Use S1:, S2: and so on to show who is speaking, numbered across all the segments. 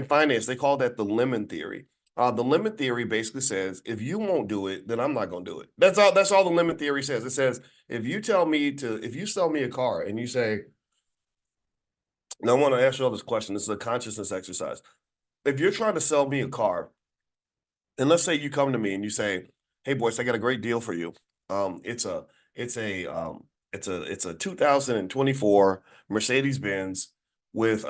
S1: finance, they call that the lemon theory. The lemon theory basically says if you won't do it, then I'm not going to do it. That's all the lemon theory says. It says if you sell me a car and you say, now I want to ask you all this question. This is a consciousness exercise. If you're trying to sell me a car, and let's say you come to me and you say, "Hey, boys, I got a great deal for you. It's a it's a it's a 2024 Mercedes Benz with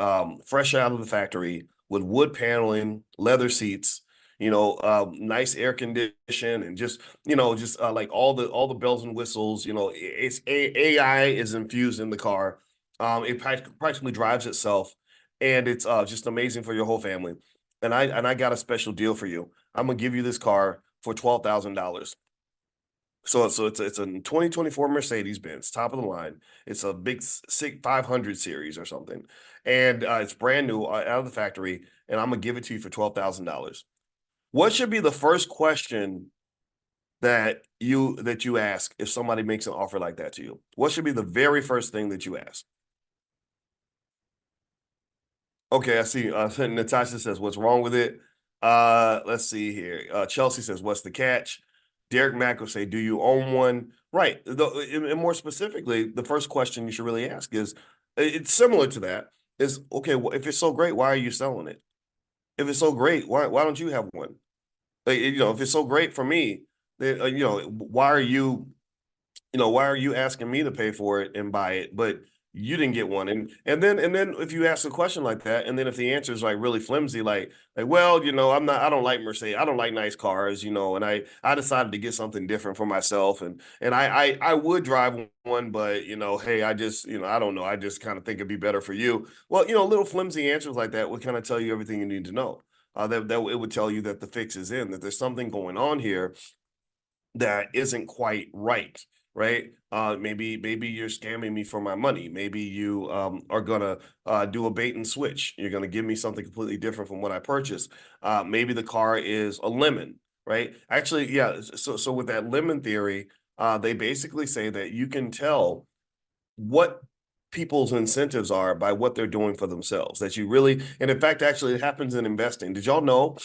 S1: fresh out of the factory with wood paneling, leather seats, nice air condition, and just like all the bells and whistles. AI is infused in the car. It practically drives itself, and it's just amazing for your whole family. And I got a special deal for you. I'm gonna give you this car for $12,000. So it's a 2024 Mercedes Benz, top of the line. It's a big 500 series or something, and it's brand new out of the factory. And I'm gonna give it to you for $12,000. What should be the first question that you ask if somebody makes an offer like that to you? What should be the very first thing that you ask? Okay, I see. Natasha says, "What's wrong with it?" Let's see here. Chelsea says, "What's the catch?" Derek Mack will say, "Do you own one?" Right. And more specifically, the first question you should really ask is, it's similar to that. Is okay. Well, if it's so great, why are you selling it? If it's so great, why don't you have one? Like, if it's so great for me, then why are you asking me to pay for it and buy it, but you didn't get one? And then if you ask a question like that, and then if the answer is like really flimsy, like, well, I don't like Mercedes, I don't like nice cars, and I decided to get something different for myself, and I would drive one, but hey, I just, I don't know, I just kind of think it'd be better for you. Well, little flimsy answers like that would kind of tell you everything you need to know. That it would tell you that the fix is in, that there's something going on here that isn't quite right, right? Maybe you're scamming me for my money. Maybe you are gonna do a bait and switch. You're gonna give me something completely different from what I purchased. Maybe the car is a lemon, right? Actually, yeah. So with that lemon theory, they basically say that you can tell what people's incentives are by what they're doing for themselves. That you really, and in fact, actually, it happens in investing. Did y'all know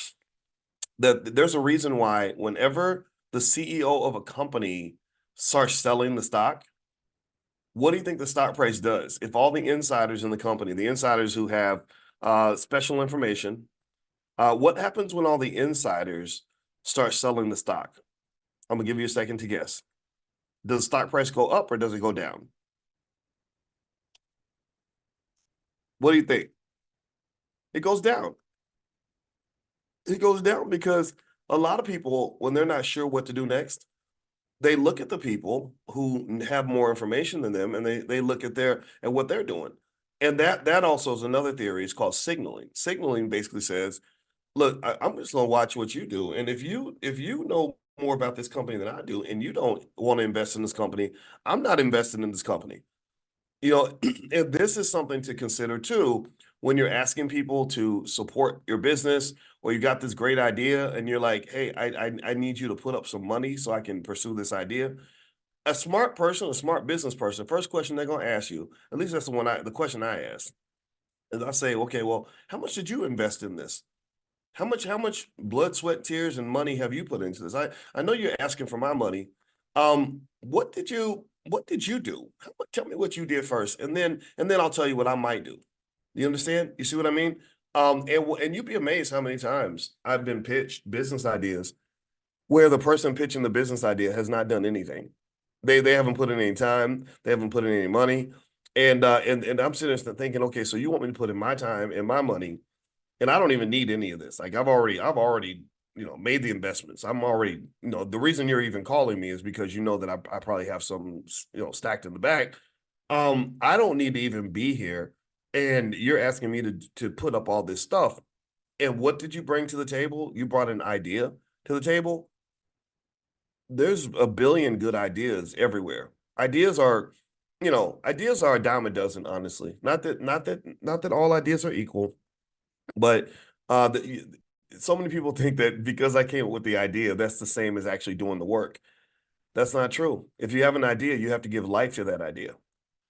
S1: that there's a reason why whenever the CEO of a company starts selling the stock, what do you think the stock price does? If all the insiders in the company, the insiders who have special information, what happens when all the insiders start selling the stock? I'm gonna give you a second to guess. Does the stock price go up or does it go down? What do you think? It goes down. It goes down because a lot of people, when they're not sure what to do next, they look at the people who have more information than them, and they look at what they're doing. And that also is another theory. It's called signaling. Signaling basically says, look, I'm just gonna watch what you do. And if you know more about this company than I do, and you don't want to invest in this company, I'm not investing in this company. And this is something to consider too when you're asking people to support your business, or you got this great idea and you're like, hey, I need you to put up some money so I can pursue this idea. A smart person, a smart business person, first question they're gonna ask you, at least that's the question I ask, is I say, okay, well, how much did you invest in this? How much blood, sweat, tears, and money have you put into this? I know you're asking for my money. What did you do? Tell me what you did first, and then I'll tell you what I might do. You understand? You see what I mean? And you'd be amazed how many times I've been pitched business ideas where the person pitching the business idea has not done anything. They haven't put in any time, they haven't put in any money. And I'm sitting there thinking, okay, so you want me to put in my time and my money, and I don't even need any of this. Like I've already made the investments. I'm already, the reason you're even calling me is because you know that I probably have some stacked in the back. I don't need to even be here, and you're asking me to put up all this stuff. And what did you bring to the table? You brought an idea to the table. There's a billion good ideas everywhere. Ideas are a dime a dozen, honestly. Not that all ideas are equal, but so many people think that because I came up with the idea, that's the same as actually doing the work. That's not true. If you have an idea, you have to give life to that idea.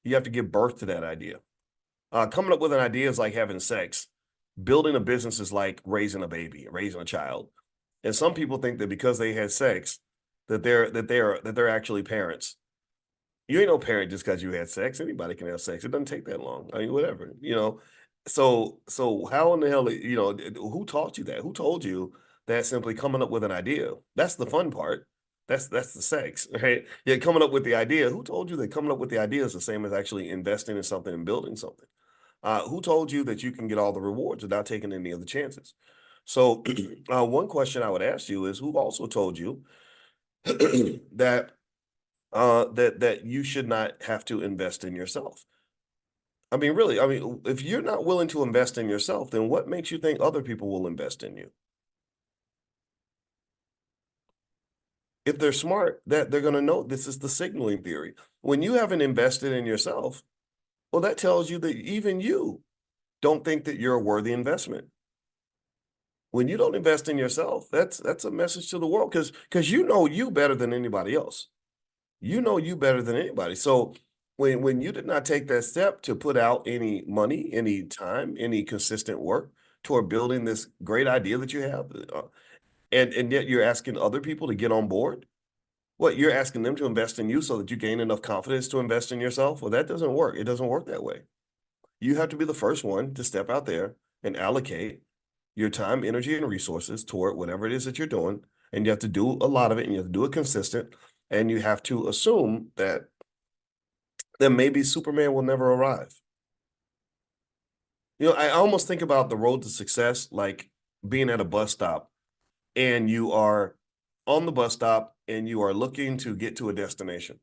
S1: You have to give birth to that idea. Coming up with an idea is like having sex. building a business is like raising a baby, raising a child. And some people think that because they had sex, that they're actually parents. You ain't no parent just because you had sex. Anybody can have sex. It doesn't take that long. I mean, whatever, you know. So how in the hell, who taught you that? Who told you that simply coming up with an idea? That's the fun part. That's the sex, right? Yeah, coming up with the idea. Who told you that coming up with the idea is the same as actually investing in something and building something? Who told you that you can get all the rewards without taking any of the chances? So, one question I would ask you is, who also told you that that you should not have to invest in yourself? I mean, really, I mean, if you're not willing to invest in yourself, then what makes you think other people will invest in you? If they're smart, that they're going to know this is the signaling theory. When you haven't invested in yourself, well, that tells you that even you don't think that you're a worthy investment. When you don't invest in yourself, that's a message to the world because you know you better than anybody else. You know you better than anybody. So when you did not take that step to put out any money, any time, any consistent work toward building this great idea that you have, and yet you're asking other people to get on board, what you're asking them to invest in you so that you gain enough confidence to invest in yourself. Well, that doesn't work. It doesn't work that way. You have to be the first one to step out there and allocate your time, energy, and resources toward whatever it is that you're doing. And you have to do a lot of it and you have to do it consistent. And you have to assume that then maybe Superman will never arrive. You know, I almost think about the road to success like being at a bus stop and you are on the bus stop and you are looking to get to a destination.